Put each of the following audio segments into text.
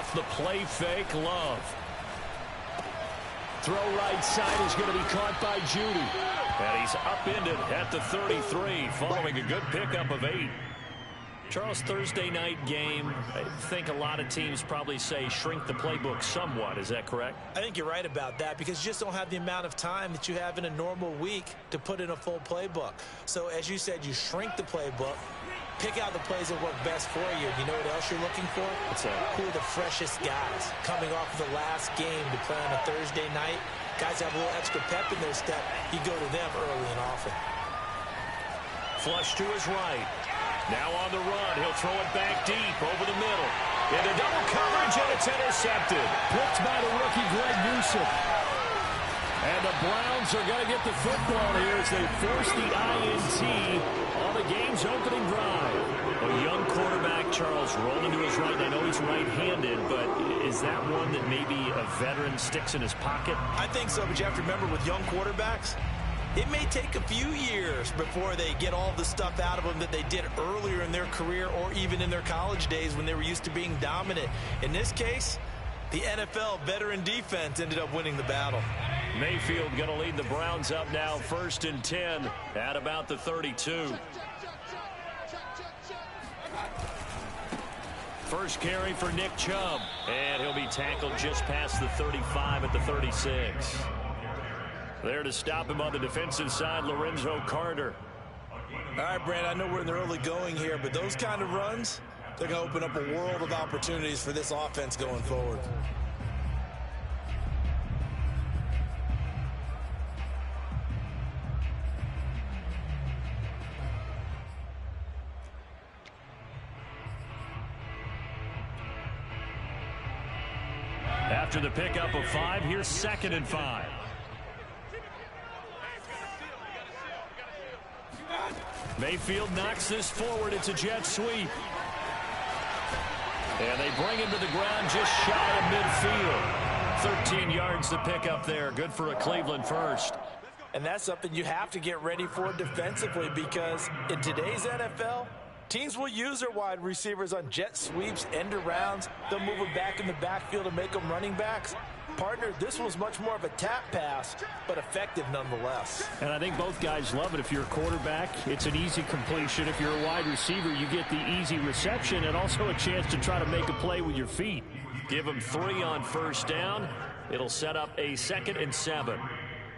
off the play fake. Love. Throw right side is going to be caught by Judy. And he's upended at the 33 following a good pickup of 8. Charles, Thursday night game, I think a lot of teams probably say shrink the playbook somewhat. Is that correct? I think you're right about that because you just don't have the amount of time that you have in a normal week to put in a full playbook. So as you said, you shrink the playbook, pick out the plays that work best for you. You know what else you're looking for? Who are the freshest guys coming off the last game to play on a Thursday night? Guys have a little extra pep in their step. You go to them early and often. Flush to his right. Now on the run, he'll throw it back deep over the middle. Into double coverage, and it's intercepted. Picked by the rookie Greg Newsome. And the Browns are going to get the football here as they force the INT on the game's opening drive. A young quarterback, Charles, rolling to his right. I know he's right-handed, but is that one that maybe a veteran sticks in his pocket? I think so, but you have to remember with young quarterbacks, it may take a few years before they get all the stuff out of them that they did earlier in their career or even in their college days when they were used to being dominant. In this case, the NFL veteran defense ended up winning the battle. Mayfield going to lead the Browns up now 1st and 10 at about the 32. First carry for Nick Chubb, and he'll be tackled just past the 35 at the 36. There to stop him on the defensive side, Lorenzo Carter. All right, Brand, I know we're in the early going here, but those kind of runs, they're going to open up a world of opportunities for this offense going forward. After the pickup of 5, here's 2nd and 5. Mayfield knocks this forward. It's a jet sweep. And they bring him to the ground just shy of midfield. 13 yards to pick up there. Good for a Cleveland first. And that's something you have to get ready for defensively because in today's NFL, teams will use their wide receivers on jet sweeps, end arounds. They'll move them back in the backfield and make them running backs. Partner, this was much more of a tap pass, but effective nonetheless. And I think both guys love it. If you're a quarterback, it's an easy completion. If you're a wide receiver, you get the easy reception and also a chance to try to make a play with your feet. Give him 3 on first down. It'll set up a 2nd and 7.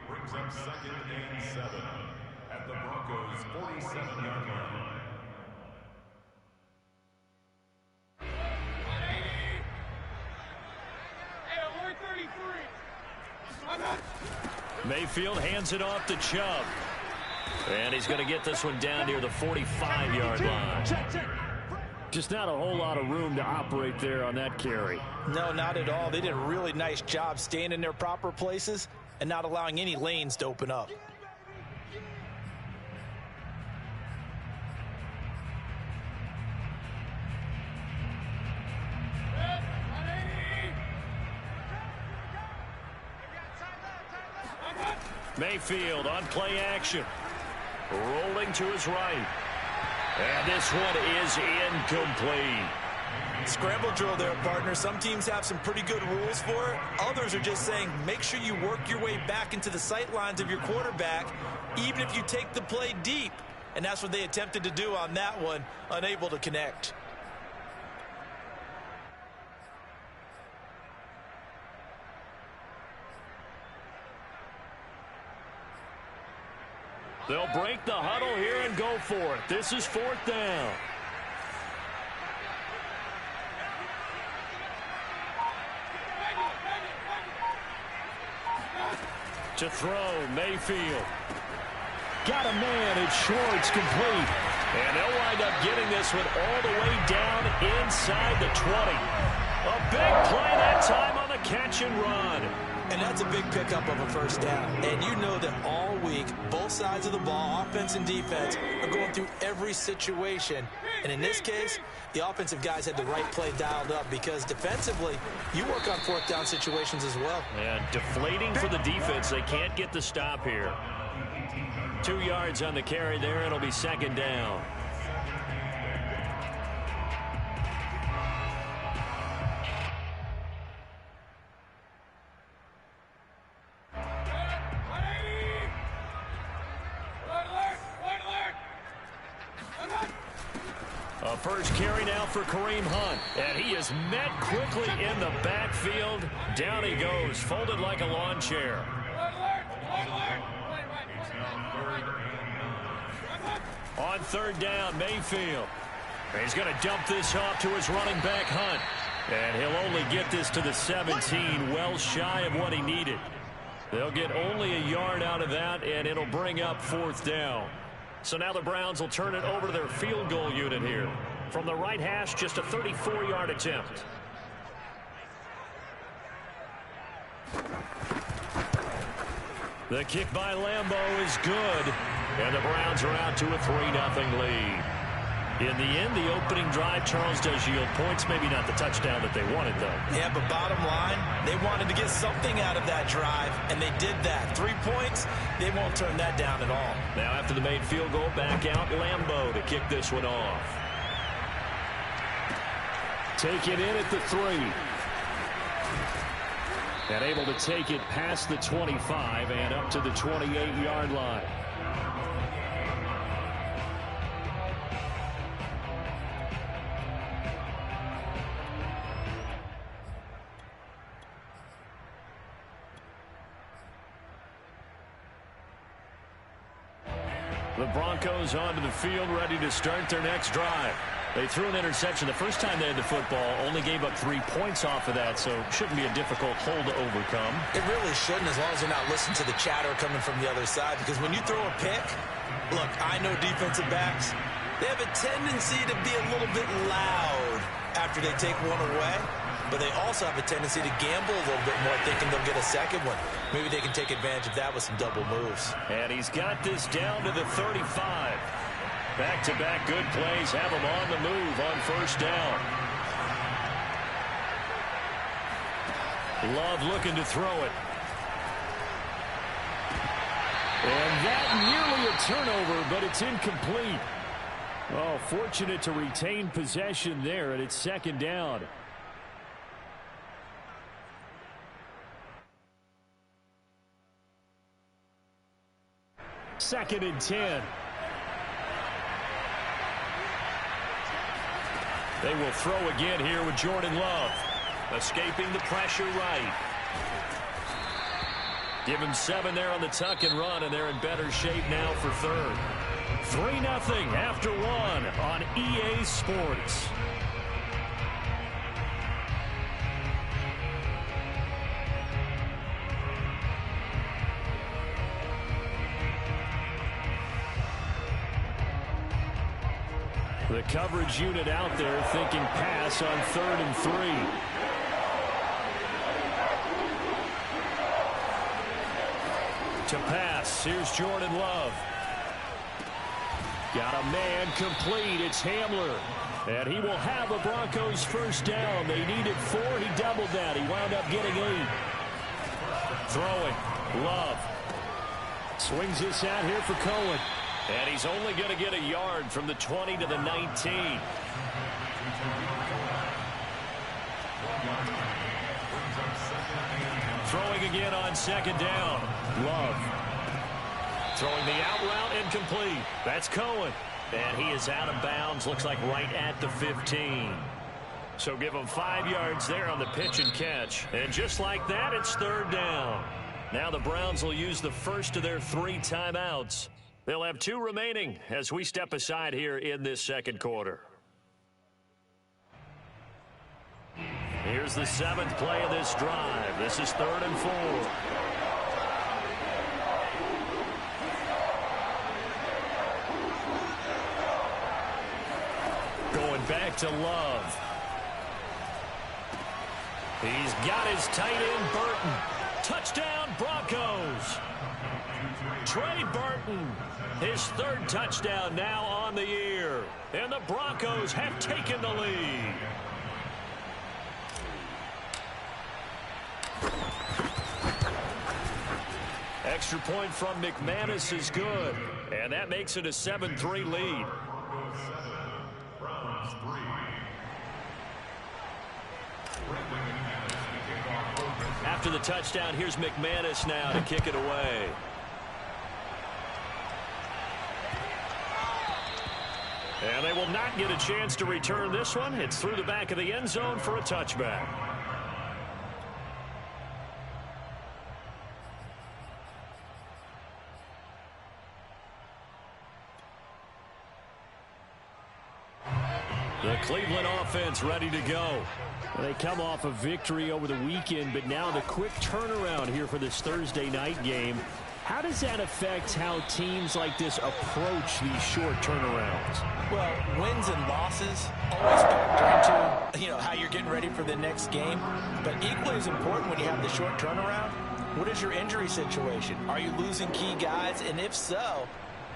Brings up 2nd and 7 at the Broncos' 47-yard line. Mayfield hands it off to Chubb. And he's going to get this one down near the 45-yard line. Just not a whole lot of room to operate there on that carry. No, not at all. They did a really nice job staying in their proper places and not allowing any lanes to open up. Mayfield on play action. Rolling to his right. And this one is incomplete. Scramble drill there, partner. Some teams have some pretty good rules for it. Others are just saying make sure you work your way back into the sight lines of your quarterback, even if you take the play deep. And that's what they attempted to do on that one, unable to connect. They'll break the huddle here and go for it. This is 4th down. To throw, Mayfield. Got a man, it's Schwartz, complete. And they'll wind up getting this one all the way down inside the 20. A big play that time on the catch and run. And that's a big pickup of a first down. And you know that all week, both sides of the ball, offense and defense, are going through every situation. And in this case, the offensive guys had the right play dialed up because defensively, you work on 4th down situations as well. And deflating for the defense. They can't get the stop here. 2 yards on the carry there. It'll be 2nd down. first carry now for Kareem Hunt. And he is met quickly in the backfield. Down he goes, folded like a lawn chair. On third down, Mayfield. He's going to dump this off to his running back, Hunt. And he'll only get this to the 17, well shy of what he needed. They'll get only a yard out of that, and it'll bring up fourth down. So now the Browns will turn it over to their field goal unit here. From the right hash, just a 34-yard attempt. The kick by Lambeau is good. And the Browns are out to a 3-0 lead. In the end, the opening drive, Charles, does yield points. Maybe not the touchdown that they wanted, though. Yeah, but bottom line, they wanted to get something out of that drive, and they did that. 3 points, they won't turn that down at all. Now after the made field goal, back out Lambeau to kick this one off. Take it in at the 3. And able to take it past the 25 and up to the 28-yard line. The Broncos onto the field, ready to start their next drive. They threw an interception the first time they had the football, only gave up 3 points off of that, so shouldn't be a difficult hole to overcome. It really shouldn't, as long as you're not listening to the chatter coming from the other side, because when you throw a pick, look, I know defensive backs, they have a tendency to be a little bit loud after they take one away, but they also have a tendency to gamble a little bit more, thinking they'll get a second one. Maybe they can take advantage of that with some double moves. And he's got this down to the 35. Back-to-back good plays have him on the move on first down. Love looking to throw it. And that nearly a turnover, but it's incomplete. Oh, fortunate to retain possession there, and it's second down. Second and 10. They will throw again here with Jordan Love. Escaping the pressure right. Give him 7 there on the tuck and run, and they're in better shape now for third. 3-0 after 1 on EA Sports. The coverage unit out there thinking pass on 3rd and 3. To pass, here's Jordan Love. Got a man complete, it's Hamler. And he will have a Broncos first down. They needed 4, he doubled that. He wound up getting 8. Throwing, Love. Swings this out here for Cohen. And he's only going to get a yard from the 20 to the 19. Throwing again on second down. Love. Throwing the out route incomplete. That's Cohen. And he is out of bounds. Looks like right at the 15. So give him 5 yards there on the pitch and catch. And just like that, it's third down. Now the Browns will use the first of their 3 timeouts. They'll have 2 remaining as we step aside here in this second quarter. Here's the 7th play of this drive. This is 3rd and 4. Going back to Love. He's got his tight end, Burton. Touchdown, Broncos. Trey Burton, his 3rd touchdown now on the year. And the Broncos have taken the lead. Extra point from McManus is good. And that makes it a 7-3 lead. After the touchdown, here's McManus now to kick it away. And they will not get a chance to return this one. It's through the back of the end zone for a touchback. The Cleveland offense ready to go. Well, they come off a victory over the weekend, but now the quick turnaround here for this Thursday night game. How does that affect how teams like this approach these short turnarounds? Well, wins and losses always factor into, how you're getting ready for the next game. But equally as important when you have the short turnaround, what is your injury situation? Are you losing key guys? And if so,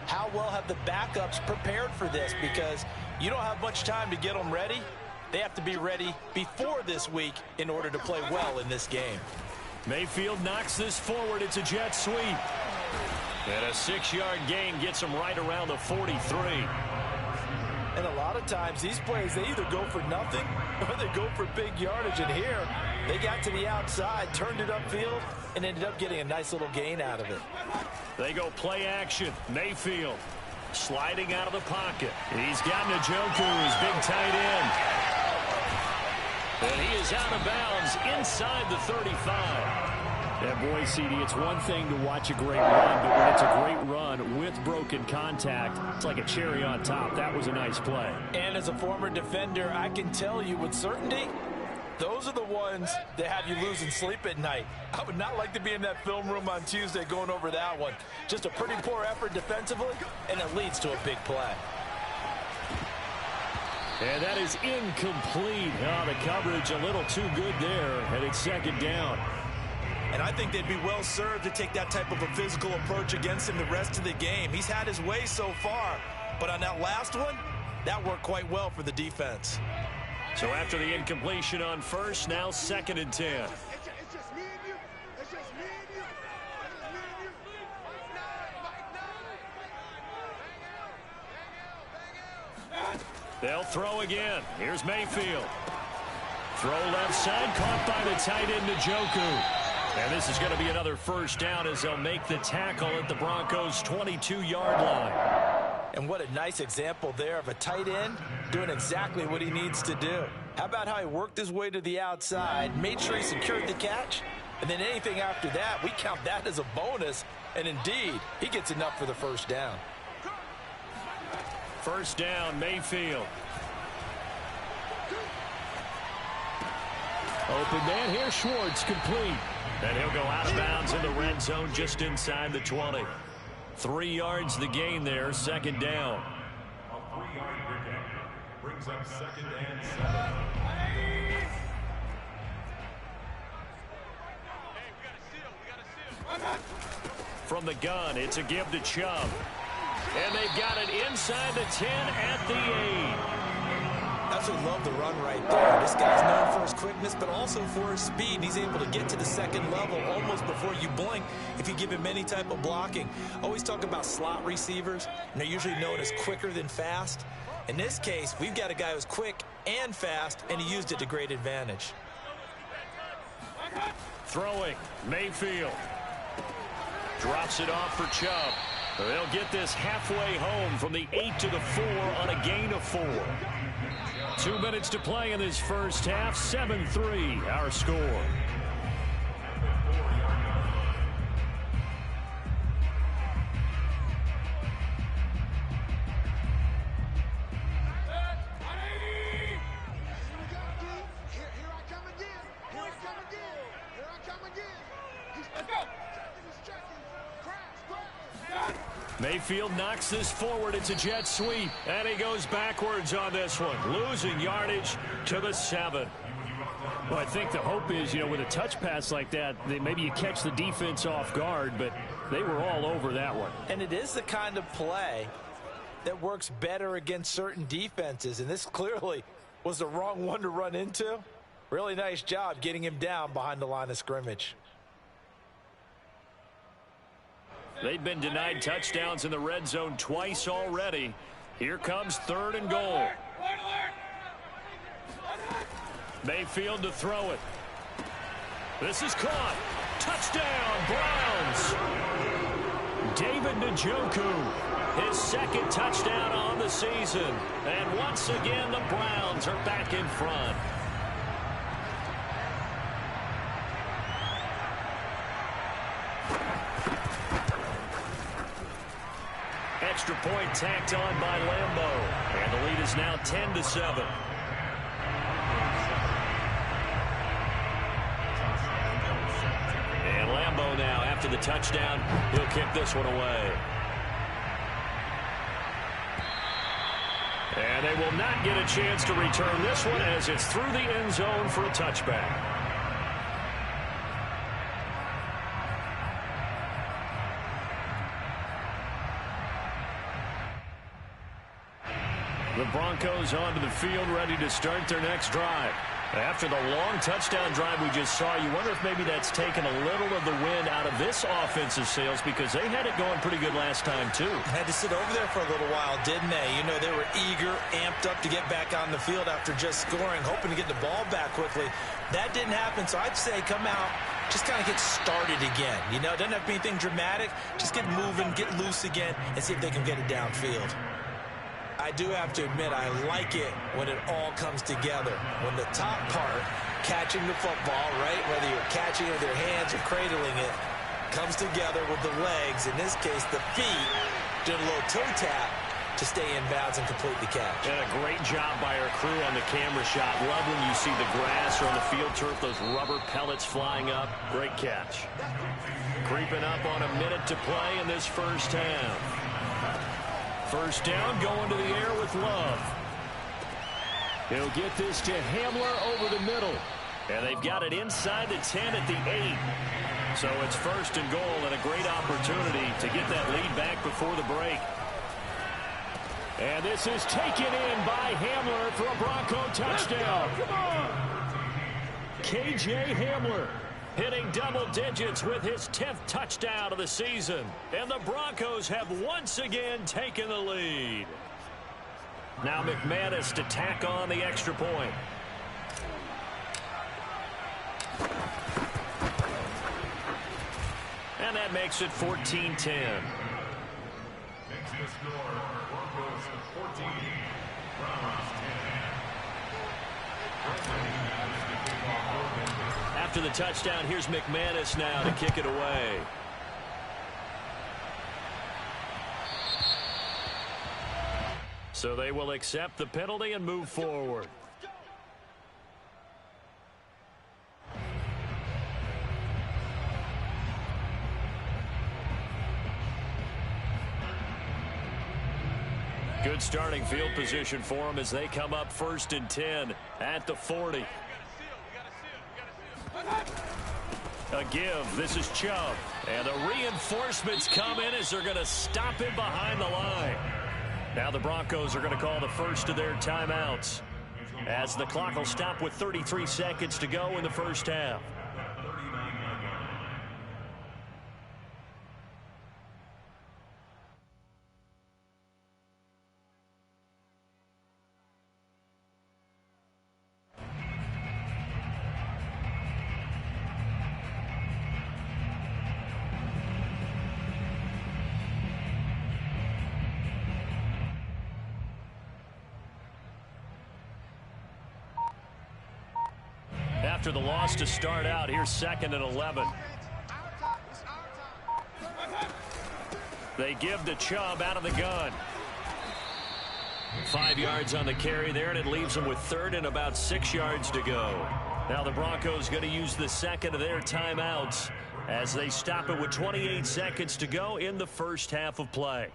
how well have the backups prepared for this? Because you don't have much time to get them ready. They have to be ready before this week in order to play well in this game. Mayfield knocks this forward. It's a jet sweep. And a 6-yard gain gets him right around the 43. And a lot of times these plays, they either go for nothing or they go for big yardage. And here, they got to the outside, turned it upfield, and ended up getting a nice little gain out of it. They go play action. Mayfield sliding out of the pocket. He's got Njoku, his big tight end. And he is out of bounds inside the 35. Yeah, boy, CD, it's one thing to watch a great run, but when it's a great run with broken contact, it's like a cherry on top. That was a nice play. And as a former defender, I can tell you with certainty, those are the ones that have you losing sleep at night. I would not like to be in that film room on Tuesday going over that one. Just a pretty poor effort defensively, and it leads to a big play. And that is incomplete. Oh, the coverage a little too good there, and it's second down. And I think they'd be well served to take that type of a physical approach against him the rest of the game. He's had his way so far, but on that last one, that worked quite well for the defense. So after the incompletion on first, now 2nd and 10. They'll throw again. Here's Mayfield. Throw left side, caught by the tight end Njoku. And this is going to be another first down as they'll make the tackle at the Broncos' 22-yard line. And what a nice example there of a tight end doing exactly what he needs to do. How about how he worked his way to the outside, made sure he secured the catch, and then anything after that, we count that as a bonus. And indeed, he gets enough for the first down. First down, Mayfield. Open man here, Schwartz, complete. And he'll go out of bounds in the red zone just inside the 20. 3 yards the gain there, second down. A 3-yard pickup brings up 2nd and 7. From the gun, it's a give to Chubb. And they've got it inside the 10 at the 8. Absolutely love the run right there. This guy's known for his quickness, but also for his speed. He's able to get to the second level almost before you blink if you give him any type of blocking. Always talk about slot receivers, and they're usually known as quicker than fast. In this case, we've got a guy who's quick and fast, and he used it to great advantage. Throwing, Mayfield. Drops it off for Chubb. They'll get this halfway home from the 8 to the 4 on a gain of 4. 2 minutes to play in this first half. 7-3 our score. Mayfield knocks this forward. It's a jet sweep. And he goes backwards on this one. Losing yardage to the 7. Well, I think the hope is, with a touch pass like that, maybe you catch the defense off guard, but they were all over that one. And it is the kind of play that works better against certain defenses. And this clearly was the wrong one to run into. Really nice job getting him down behind the line of scrimmage. They've been denied touchdowns in the red zone twice already. Here comes 3rd and goal. Mayfield to throw it. This is caught. Touchdown, Browns. David Njoku, his second touchdown on the season. And once again, the Browns are back in front. Extra point tacked on by Lambo. And the lead is now 10-7. And Lambo now, after the touchdown, he'll kick this one away. And they will not get a chance to return this one as it's through the end zone for a touchback. The Broncos onto the field, ready to start their next drive. After the long touchdown drive we just saw, you wonder if maybe that's taken a little of the wind out of this offensive sails, because they had it going pretty good last time, too. Had to sit over there for a little while, didn't they? You know, they were eager, amped up to get back on the field after just scoring, hoping to get the ball back quickly. That didn't happen, so I'd say come out, just kind of get started again. You know, it doesn't have to be anything dramatic. Just get moving, get loose again, and see if they can get it downfield. I do have to admit, I like it when it all comes together. When the top part, catching the football, right, whether you're catching it with your hands or cradling it, comes together with the legs, in this case the feet, doing a little toe tap to stay in bounds and complete the catch. And a great job by our crew on the camera shot. Love when you see the grass or on the field turf, those rubber pellets flying up. Great catch. Creeping up on a minute to play in this first half. First down, going to the air with Love. He'll get this to Hamler over the middle. And they've got it inside the 10 at the 8. So it's first and goal, and a great opportunity to get that lead back before the break. And this is taken in by Hamler for a Bronco touchdown. Come on. KJ Hamler hitting double digits with his 10th touchdown of the season. And the Broncos have once again taken the lead. Now McManus to tack on the extra point. And that makes it 14-10. Makes the score, Broncos 14, Browns 10. After the touchdown, here's McManus now to kick it away. So they will accept the penalty and move forward. Good starting field position for them as they come up 1st and 10 at the 40. A give. This is Chubb. And the reinforcements come in as they're going to stop him behind the line. Now the Broncos are going to call the first of their timeouts, as the clock will stop with 33 seconds to go in the first half. After the loss to start out, here's 2nd and 11. They give to Chubb out of the gun. 5 yards on the carry there, and it leaves them with 3rd and about 6 yards to go. Now the Broncos going to use the second of their timeouts as they stop it with 28 seconds to go in the first half of play.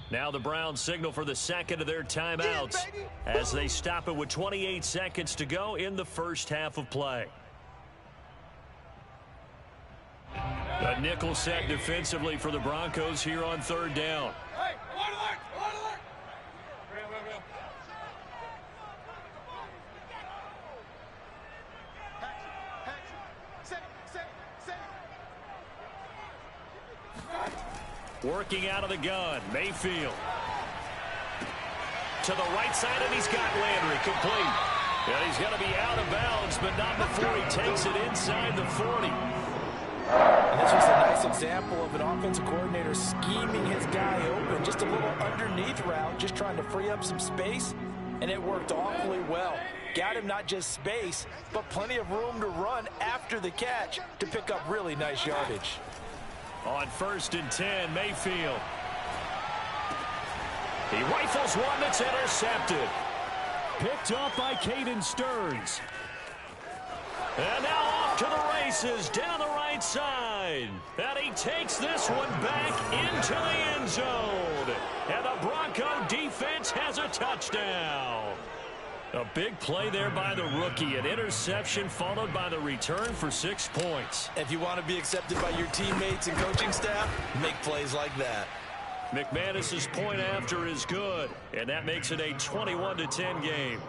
Now the Browns signal for the second of their timeouts as they stop it with 28 seconds to go in the first half of play. A A nickel set defensively for the Broncos here on third down. Working out of the gun, Mayfield. To the right side, and he's got Landry complete. And he's going to be out of bounds, but not before he takes it inside the 40. And this was a nice example of an offensive coordinator scheming his guy open. Just a little underneath route, just trying to free up some space, and it worked awfully well. Got him not just space, but plenty of room to run after the catch to pick up really nice yardage. On 1st and 10, Mayfield. He rifles one that's intercepted. Picked up by Caden Stearns. And now off to the races down the right side. And he takes this one back into the end zone. And the Bronco defense has a touchdown. A big play there by the rookie. An interception followed by the return for 6 points. If you want to be accepted by your teammates and coaching staff, make plays like that. McManus's point after is good, and that makes it a 21-10 game.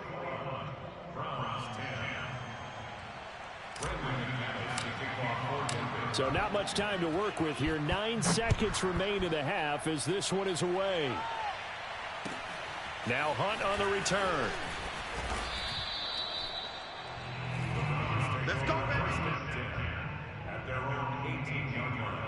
So not much time to work with here. 9 seconds remain in the half as this one is away. Now Hunt on the return. Let's go, baby. At their own 18-yard line.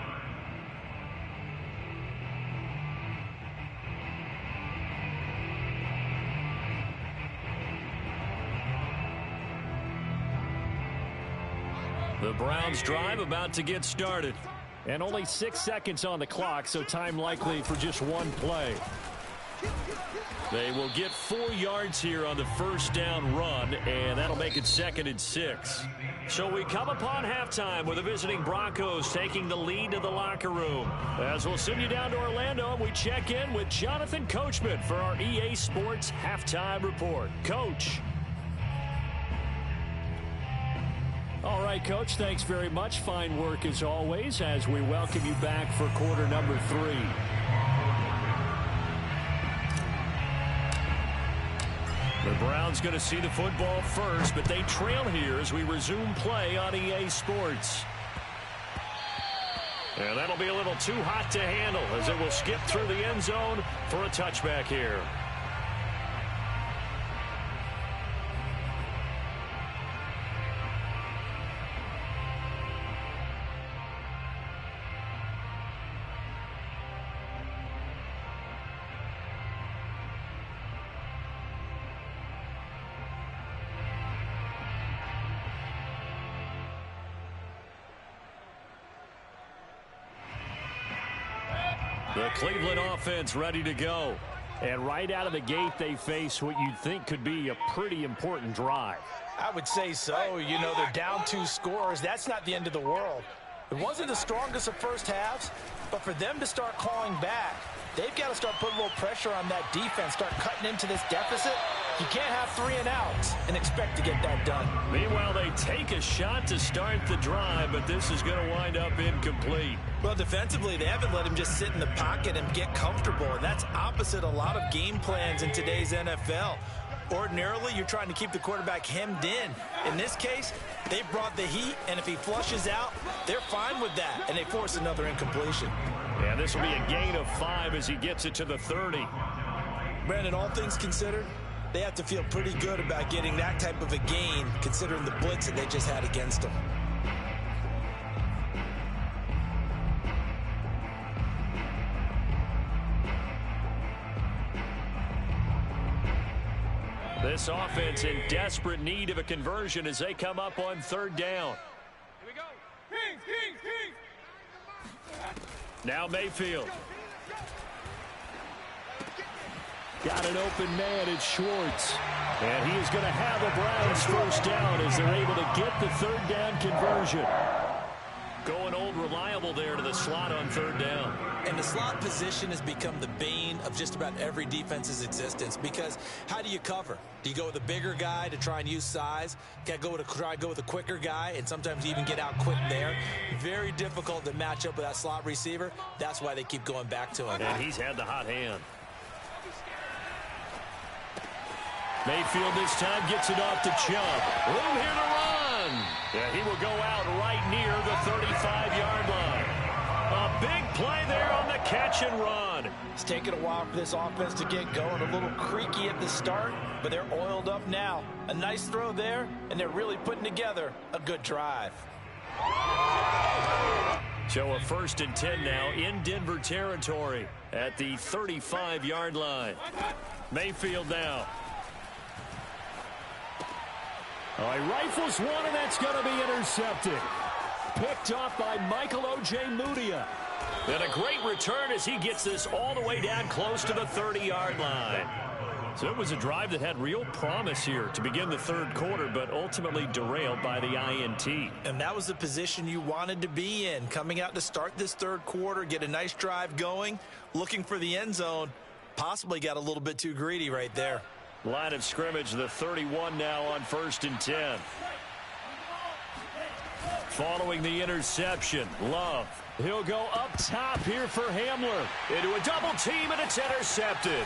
The Browns drive about to get started. And only 6 seconds on the clock, so time likely for just one play. They will get 4 yards here on the first down run, and that'll make it 2nd and 6. So we come upon halftime with the visiting Broncos taking the lead to the locker room. As we'll send you down to Orlando, we check in with Jonathan Coachman for our EA Sports Halftime Report. Coach. All right, Coach, thanks very much. Fine work as always as we welcome you back for quarter number 3. The Browns going to see the football first, but they trail here as we resume play on EA Sports. And that'll be a little too hot to handle as it will skip through the end zone for a touchback here. The Cleveland offense ready to go. And right out of the gate, they face what you'd think could be a pretty important drive. I would say so. You know, they're down 2 scores. That's not the end of the world. It wasn't the strongest of first halves, but for them to start clawing back, they've got to start putting a little pressure on that defense, start cutting into this deficit. You can't have 3 and outs and expect to get that done. Meanwhile, they take a shot to start the drive, but this is going to wind up incomplete. Well, defensively, they haven't let him just sit in the pocket and get comfortable, and that's opposite a lot of game plans in today's NFL. Ordinarily, you're trying to keep the quarterback hemmed in. In this case, they brought the heat, and if he flushes out, they're fine with that, and they force another incompletion. Yeah, this will be a gain of 5 as he gets it to the 30. Brandon, all things considered, they have to feel pretty good about getting that type of a gain, considering the blitz that they just had against them. This offense in desperate need of a conversion as they come up on 3rd down. Here we go. Kings. Now Mayfield. Got an open man, it's Schwartz. And he is going to have a Browns first down as they're able to get the 3rd down conversion. Going old reliable there to the slot on third down. And the slot position has become the bane of just about every defense's existence, because how do you cover? Do you go with a bigger guy to try and use size? Got to try and go with a quicker guy, and sometimes even get out quick there. Very difficult to match up with that slot receiver. That's why they keep going back to him. And he's had the hot hand. Mayfield this time gets it off to Chubb. Room here to run. Yeah, he will go out right near the 35-yard line. A big play there on the catch and run. It's taken a while for this offense to get going. A little creaky at the start, but they're oiled up now. A nice throw there, and they're really putting together a good drive. So a 1st and 10 now in Denver territory at the 35-yard line. Mayfield now. All right, rifles one, and that's going to be intercepted. Picked off by Michael O.J. Mudia. And a great return as he gets this all the way down close to the 30-yard line. So it was a drive that had real promise here to begin the third quarter, but ultimately derailed by the INT. And that was the position you wanted to be in, coming out to start this third quarter, get a nice drive going, looking for the end zone. Possibly got a little bit too greedy right there. Line of scrimmage, the 31 now on 1st and 10. Following the interception, Love. He'll go up top here for Hamler. Into a double team, and it's intercepted.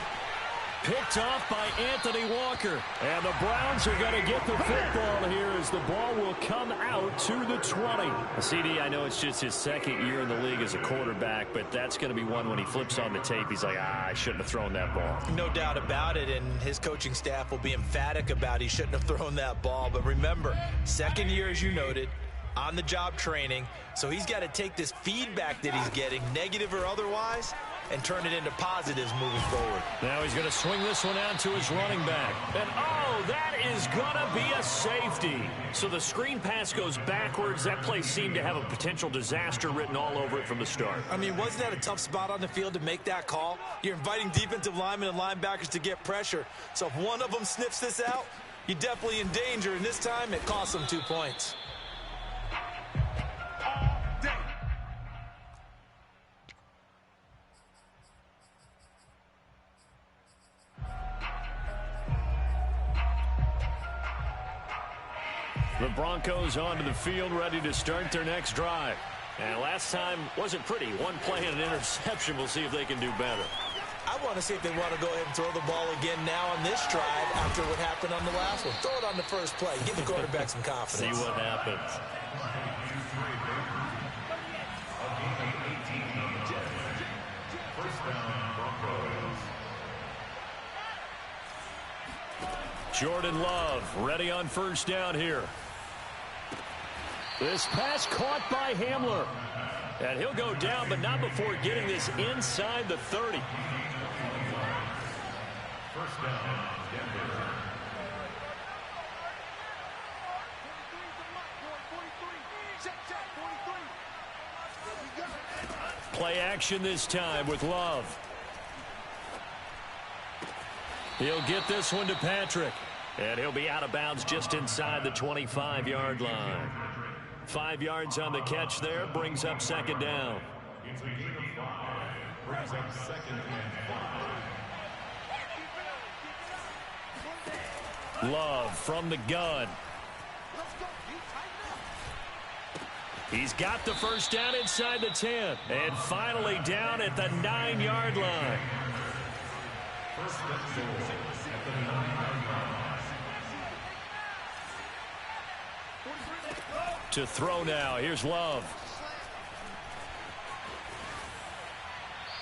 Picked off by Anthony Walker. And the Browns are going to get the football here as the ball will come out to the 20. CD, I know it's just his second year in the league as a quarterback, but that's going to be one when he flips on the tape. He's like, I shouldn't have thrown that ball. No doubt about it, and his coaching staff will be emphatic about he shouldn't have thrown that ball. But remember, second year, as you noted, on-the-job training, so he's got to take this feedback that he's getting, negative or otherwise, and turn it into positives moving forward. Now he's going to swing this one out to his running back. And, oh, that is going to be a safety. So the screen pass goes backwards. That play seemed to have a potential disaster written all over it from the start. I mean, wasn't that a tough spot on the field to make that call? You're inviting defensive linemen and linebackers to get pressure. So if one of them sniffs this out, you're definitely in danger. And this time, it cost them 2 points. The Broncos onto the field, ready to start their next drive. And last time wasn't pretty. One play and an interception. We'll see if they can do better. I want to see if they want to go ahead and throw the ball again now on this drive after what happened on the last one. Throw it on the first play. Give the quarterback some confidence. See what happens. Jordan Love ready on first down here. This pass caught by Hamler. And he'll go down, but not before getting this inside the 30. First down, Denver. Play action this time with Love. He'll get this one to Patrick. And he'll be out of bounds just inside the 25-yard line. 5 yards on the catch there, brings up second down. It's a gain of 5. Brings up second and 5. Love from the gun. He's got the first down inside the 10. And finally down at the 9-yard line. First and goal at the 9-yard line. To throw now. Here's Love.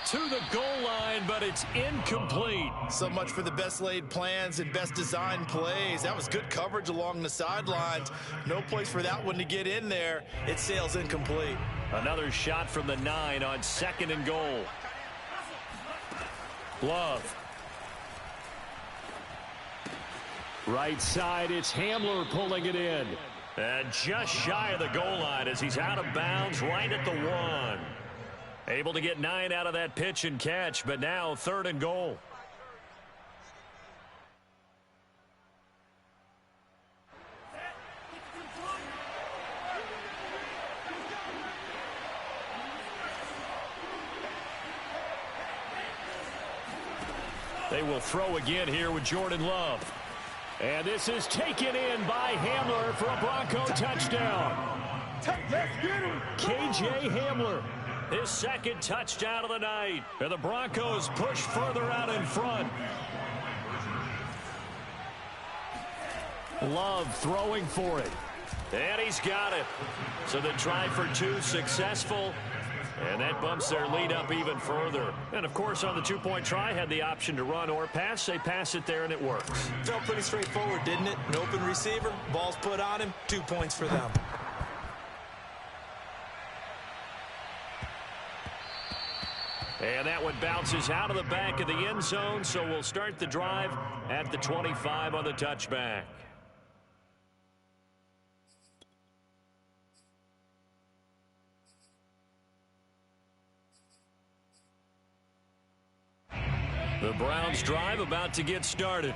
To the goal line, but it's incomplete. So much for the best laid plans and best designed plays. That was good coverage along the sidelines. No place for that one to get in there. It sails incomplete. Another shot from the 9 on second and goal. Love. Right side, it's Hamler pulling it in. And just shy of the goal line as he's out of bounds right at the 1. Able to get 9 out of that pitch and catch, but now third and goal. They will throw again here with Jordan Love. And this is taken in by Hamler for a Bronco touchdown. KJ Hamler, his second touchdown of the night. And the Broncos push further out in front. Love throwing for it. And he's got it. So the try for two successful. And that bumps their lead up even further. And, of course, on the two-point try, had the option to run or pass. They pass it there, and it works. Felt pretty straightforward, didn't it? An open receiver, ball's put on him, 2 points for them. And that one bounces out of the back of the end zone, so we'll start the drive at the 25 on the touchback. The Browns drive about to get started.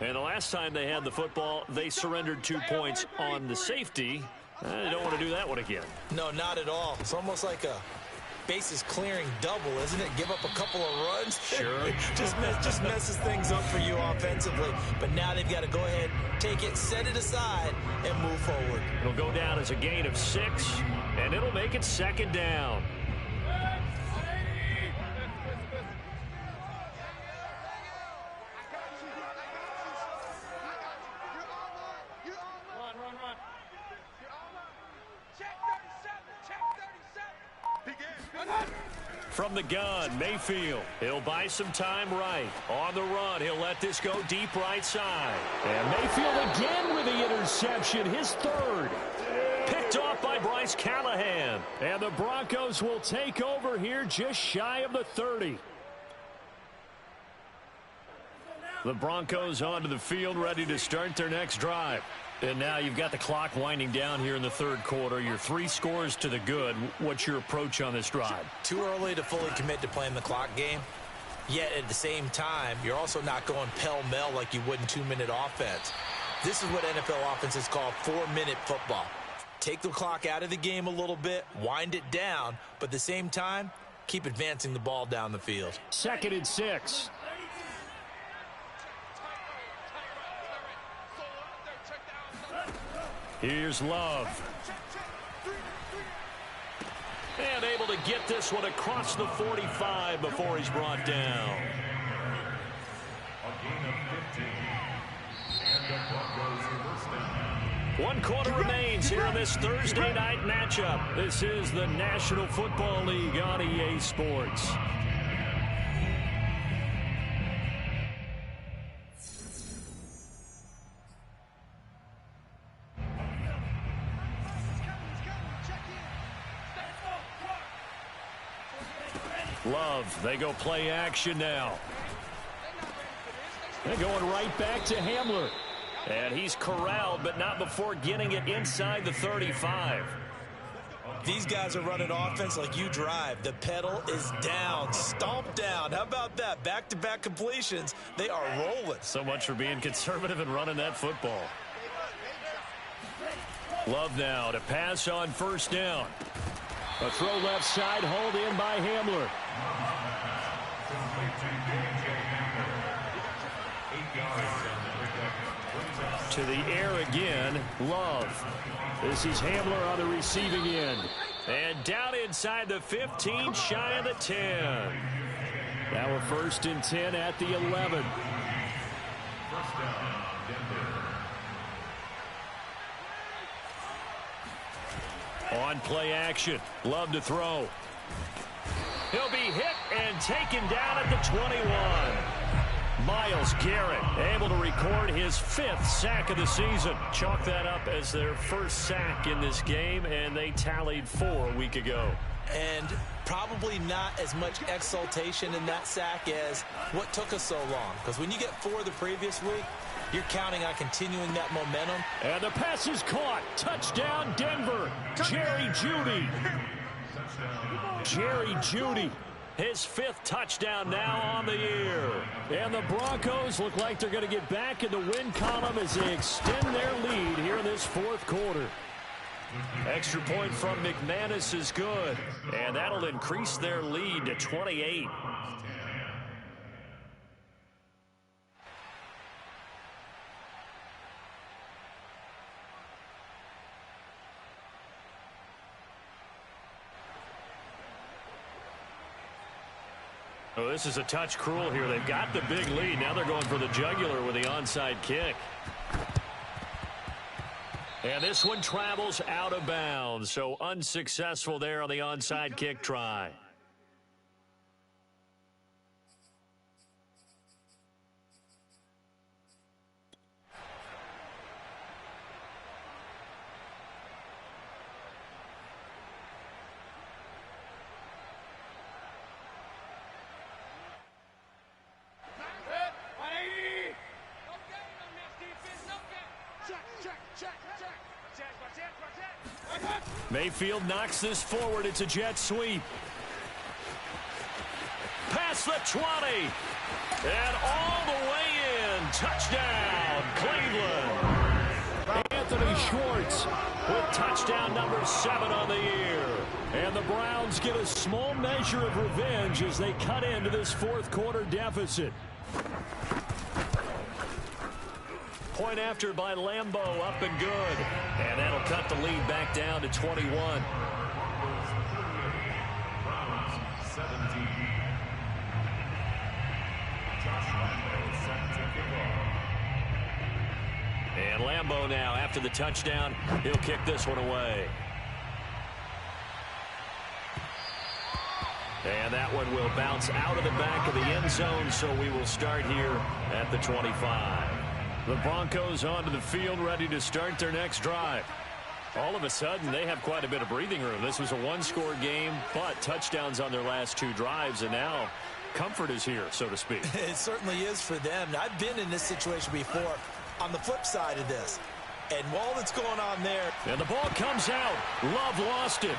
And the last time they had the football, they surrendered 2 points on the safety. They don't want to do that one again. No, not at all. It's almost like a bases clearing double, isn't it? Give up a couple of runs. Sure. just messes things up for you offensively. But now they've got to go ahead, take it, set it aside, and move forward. It'll go down as a gain of 6, and it'll make it second down. From the gun, Mayfield. He'll buy some time right. On the run, he'll let this go deep right side. And Mayfield again with the interception, his third. Picked off by Bryce Callahan. And the Broncos will take over here just shy of the 30. The Broncos onto the field, ready to start their next drive. And now you've got the clock winding down here in the third quarter. You're 3 scores to the good. What's your approach on this drive? Too early to fully commit to playing the clock game. Yet at the same time, you're also not going pell-mell like you would in 2-minute offense. This is what NFL offenses call 4-minute football. Take the clock out of the game a little bit, wind it down, but at the same time, keep advancing the ball down the field. 2nd and 6. Here's Love. And able to get this one across the 45 before he's brought down. A gain of 15. And the Broncos first down. 1 quarter remains here in this Thursday night matchup. This is the National Football League on EA Sports. Love, they go play action now. They're going right back to Hamler. And he's corralled, but not before getting it inside the 35. These guys are running offense like you drive. The pedal is down, stomp down. How about that? Back-to-back completions. They are rolling. So much for being conservative and running that football. Love now to pass on first down. A throw left side, hauled in by Hamler. To the air again, Love. This is Hamler on the receiving end. And down inside the 15, shy of the 10. Now a 1st and 10 at the 11. First down, Denver. On play action, Love to throw. He'll be hit and taken down at the 21. Myles Garrett able to record his 5th sack of the season. Chalk that up as their first sack in this game, and they tallied 4 a week ago. And probably not as much exultation in that sack as what took us so long. Because when you get 4 the previous week, you're counting on continuing that momentum. And the pass is caught. Touchdown, Denver. Jerry Jeudy. Jerry Jeudy. His 5th touchdown now on the year. And the Broncos look like they're going to get back in the win column as they extend their lead here in this 4th quarter. Extra point from McManus is good. And that'll increase their lead to 28. Oh, this is a touch cruel here. They've got the big lead. Now they're going for the jugular with the onside kick. And this one travels out of bounds. So unsuccessful there on the onside kick try. Mayfield knocks this forward. It's a jet sweep. Past the 20. And all the way in. Touchdown, Cleveland. Anthony Schwartz with touchdown number 7 on the year. And the Browns get a small measure of revenge as they cut into this fourth quarter deficit. Point after by Lambeau, up and good. And that'll cut the lead back down to 21. Browns 17. Josh Lambeau set to kick off. And Lambeau now, after the touchdown, he'll kick this one away. And that one will bounce out of the back of the end zone, so we will start here at the 25. The Broncos onto the field, ready to start their next drive. All of a sudden, they have quite a bit of breathing room. This was a one-score game, but touchdowns on their last 2 drives, and now comfort is here, so to speak. It certainly is for them. I've been in this situation before on the flip side of this. And all that's going on there. And the ball comes out. Love lost it.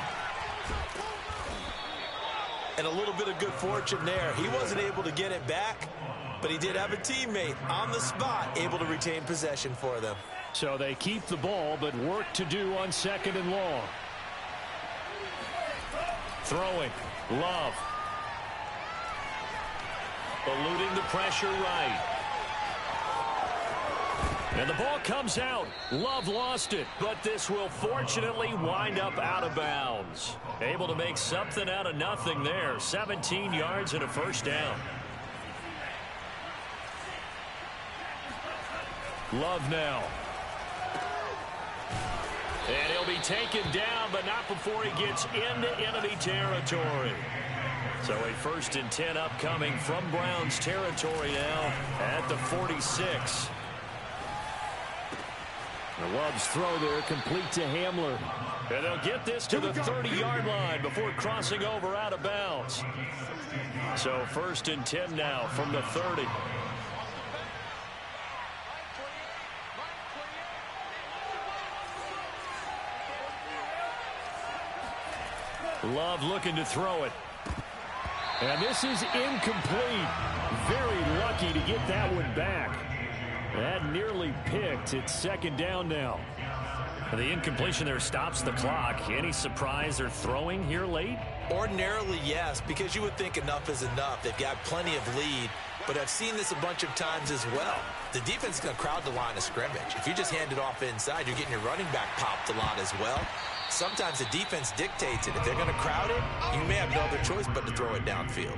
And a little bit of good fortune there. He wasn't able to get it back, but he did have a teammate on the spot able to retain possession for them. So they keep the ball, but work to do on 2nd and long. Throwing. Love. Eluding the pressure right. And the ball comes out. Love lost it, but this will fortunately wind up out of bounds. Able to make something out of nothing there. 17 yards and a first down. Love now. And he'll be taken down, but not before he gets into enemy territory. So a 1st and 10 upcoming from Browns territory now at the 46. The Love's throw there complete to Hamler. And they'll get this to the 30-yard line before crossing over out of bounds. So 1st and 10 now from the 30. Love looking to throw it. And this is incomplete. Very lucky to get that one back. That nearly picked. It's 2nd down now. The incompletion there stops the clock. Any surprise they're throwing here late? Ordinarily, yes, because you would think enough is enough. They've got plenty of lead, but I've seen this a bunch of times as well. The defense is going to crowd the line of scrimmage. If you just hand it off inside, you're getting your running back popped a lot as well. Sometimes the defense dictates it. If they're going to crowd it, you may have no other choice but to throw it downfield.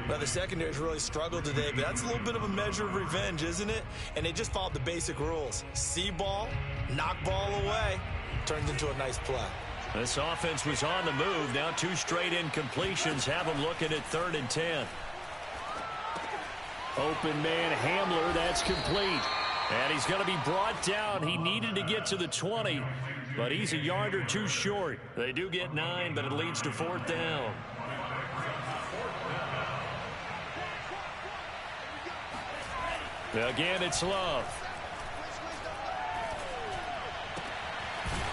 Well, the secondary's really struggled today, but that's a little bit of a measure of revenge, isn't it? And they just followed the basic rules. See ball, knock ball away, turns into a nice play. This offense was on the move. Now 2 straight incompletions have them looking at 3rd and 10. Open man Hamler, that's complete. And he's going to be brought down. He needed to get to the 20, but he's a yard or 2 short. They do get 9, but it leads to 4th down. Again, it's Love.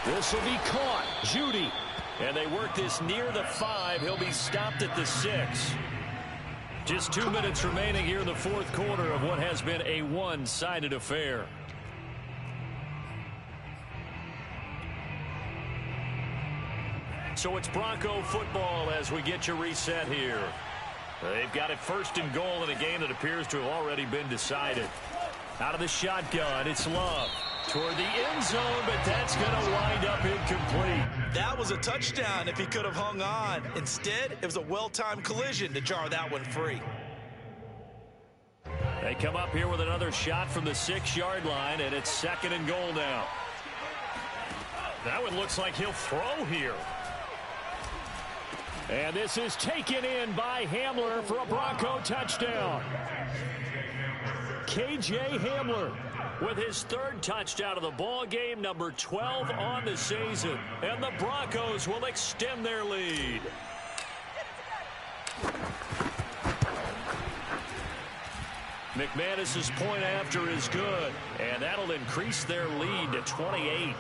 This will be caught. Judy. And they work this near the 5. He'll be stopped at the 6. Just 2 minutes remaining here in the fourth quarter of what has been a one-sided affair. So it's Bronco football as we get your reset here. They've got it 1st and goal in a game that appears to have already been decided. Out of the shotgun, it's Love. Toward the end zone, but that's going to wind up incomplete. That was a touchdown if he could have hung on. Instead, it was a well-timed collision to jar that one free. They come up here with another shot from the 6-yard line, and it's 2nd and goal now. That one looks like he'll throw here. And this is taken in by Hamler for a Bronco touchdown. K.J. Hamler with his 3rd touchdown of the ball game, number 12 on the season. And the Broncos will extend their lead. McManus's point after is good, and that'll increase their lead to 28.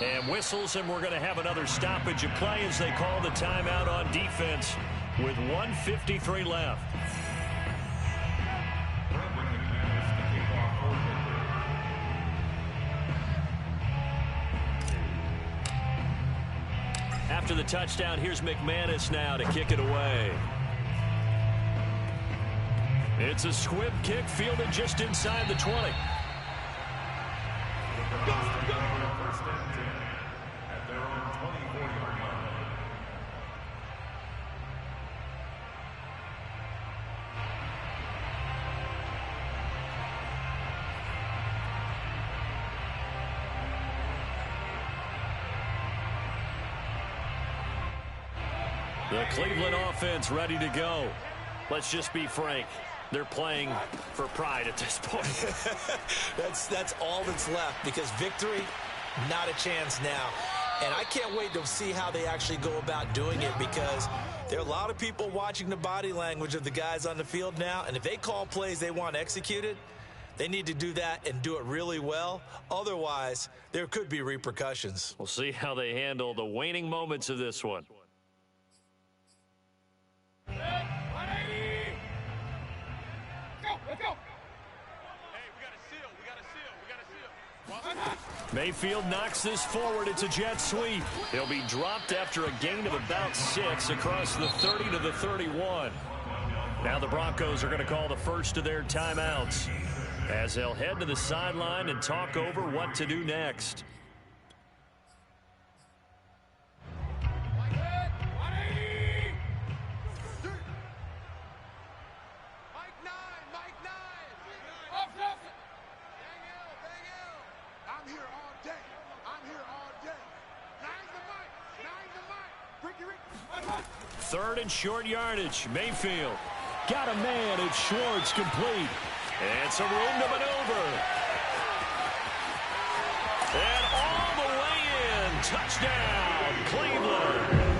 And whistles, and we're going to have another stoppage of play as they call the timeout on defense with 1:53 left. After the touchdown, here's McManus now to kick it away. It's a squib kick fielded just inside the 20. First and 10 at their own 24-yard line. The Cleveland offense ready to go. Let's just be frank. They're playing for pride at this point. That's all that's left, because victory, not a chance now. And I can't wait to see how they actually go about doing it, because there are a lot of people watching the body language of the guys on the field now, and if they call plays they want executed, they need to do that and do it really well. Otherwise, there could be repercussions. We'll see how they handle the waning moments of this one. Mayfield knocks this forward. It's a jet sweep. He'll be dropped after a gain of about 6 across the 30 to the 31. Now the Broncos are going to call the first of their timeouts as they'll head to the sideline and talk over what to do next. Third and short yardage. Mayfield got a man. It's Schwartz, complete. And some room to maneuver. And all the way in. Touchdown, Cleveland.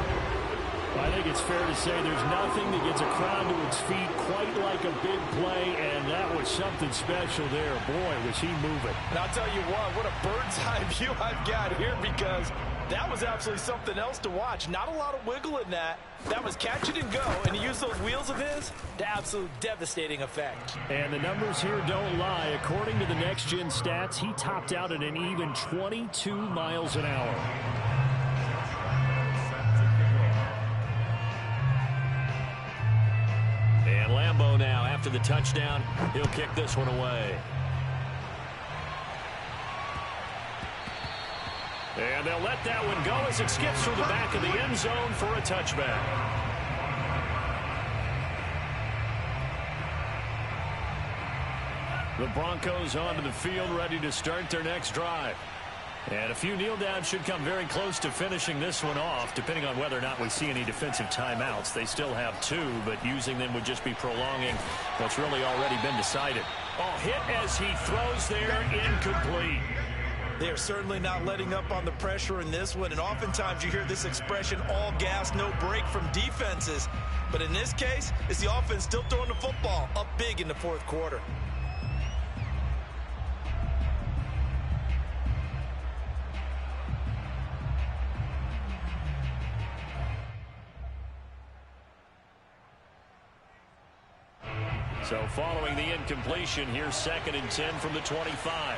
I think it's fair to say there's nothing that gets a crowd to its feet quite like a big play, and that was something special there. Boy, was he moving. And I'll tell you what a bird's eye view I've got here, because that was absolutely something else to watch. Not a lot of wiggle in that. That was catch it and go, and he used those wheels of his to absolute devastating effect. And the numbers here don't lie. According to the next-gen stats, he topped out at an even 22 miles an hour. And Lambeau now, after the touchdown, he'll kick this one away. And they'll let that one go as it skips through the back of the end zone for a touchback. The Broncos onto the field, ready to start their next drive. And a few kneel downs should come very close to finishing this one off, depending on whether or not we see any defensive timeouts. They still have 2, but using them would just be prolonging what's really already been decided. Oh, hit as he throws there, incomplete. They're certainly not letting up on the pressure in this one, and oftentimes you hear this expression, all gas, no break, from defenses. But in this case, it's the offense still throwing the football up big in the 4th quarter. So following the incompletion, here's 2nd and 10 from the 25.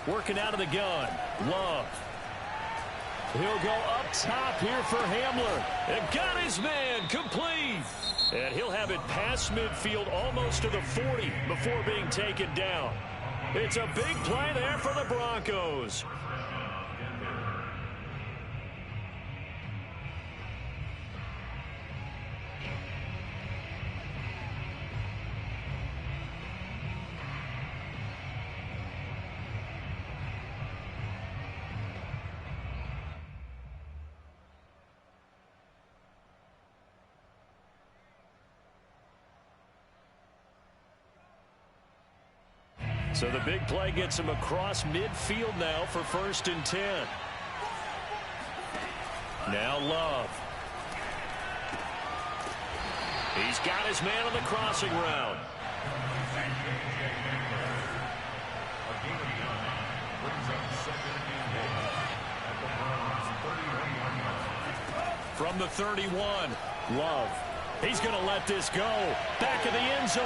Working out of the gun. Love. He'll go up top here for Hamler. And got his man complete. And he'll have it past midfield almost to the 40 before being taken down. It's a big play there for the Broncos. So the big play gets him across midfield now for 1st and 10. Now Love. He's got his man on the crossing route. From the 31, Love. He's going to let this go. Back of the end zone.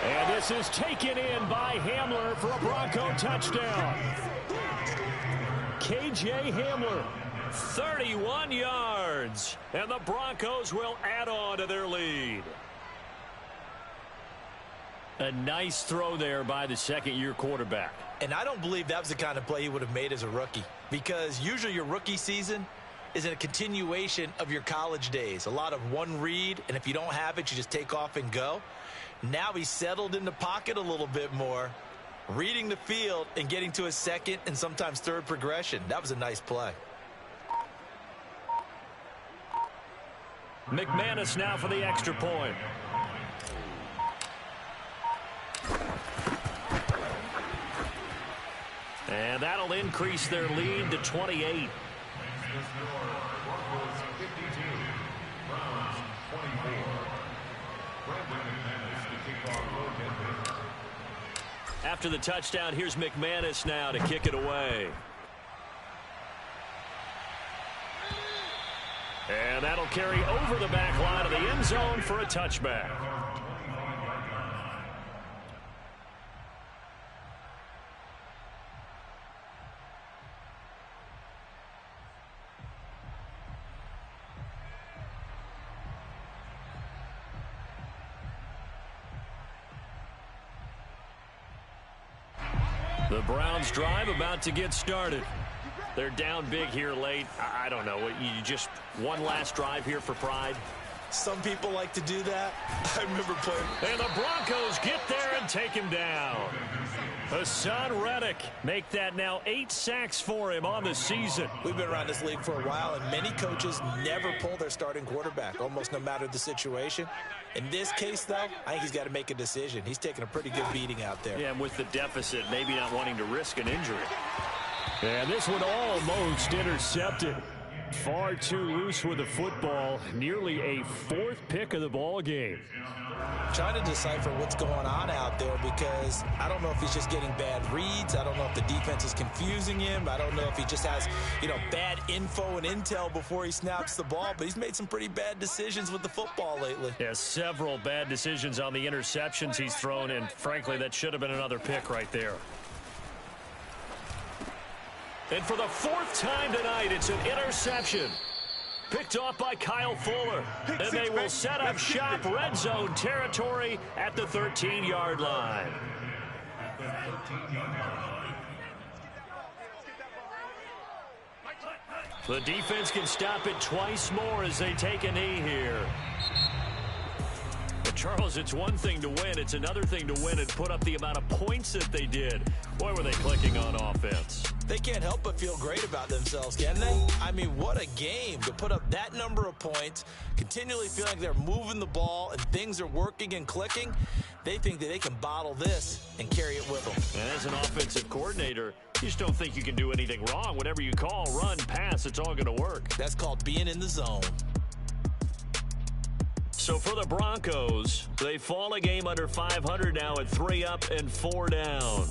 And this is taken in by Hamler for a Bronco touchdown. K.J. Hamler, 31 yards. And the Broncos will add on to their lead. A nice throw there by the second-year quarterback. And I don't believe that was the kind of play he would have made as a rookie. Because usually your rookie season is a continuation of your college days. A lot of one read, and if you don't have it, you just take off and go. Now he's settled in the pocket a little bit more, reading the field and getting to his second and sometimes third progression. That was a nice play. McManus now for the extra point. And that'll increase their lead to 28. Broncos 52, Browns 24. Brandon McManus to kick off road. After the touchdown, here's McManus now to kick it away. And that'll carry over the back line of the end zone for a touchback. The Browns drive about to get started. They're down big here late. I don't know. You just one last drive here for pride. Some people like to do that. I remember playing. And the Broncos get there and take him down. Hassan Reddick make that now 8 sacks for him on the season. We've been around this league for a while, and many coaches never pull their starting quarterback, almost no matter the situation. In this case, though, I think he's got to make a decision. He's taking a pretty good beating out there. Yeah, and with the deficit, maybe not wanting to risk an injury. And this one almost intercepted. Far too loose with the football. Nearly a 4th pick of the ball game. Trying to decipher what's going on out there, because I don't know if he's just getting bad reads. I don't know if the defense is confusing him. I don't know if he just has, bad info and intel before he snaps the ball. But he's made some pretty bad decisions with the football lately. Yeah, several bad decisions on the interceptions he's thrown, and frankly, that should have been another pick right there. And for the 4th time tonight, it's an interception. Picked off by Kyle Fuller. And they will set up shop red zone territory at the 13-yard line. The defense can stop it twice more as they take a knee here. But Charles, it's one thing to win. It's another thing to win and put up the amount of points that they did. Boy, were they clicking on offense. They can't help but feel great about themselves, can they? I mean, what a game to put up that number of points, continually feeling like they're moving the ball and things are working and clicking. They think that they can bottle this and carry it with them. And as an offensive coordinator, you just don't think you can do anything wrong. Whatever you call, run, pass, it's all going to work. That's called being in the zone. So for the Broncos, they fall a game under 500 now at 3 up and 4 down.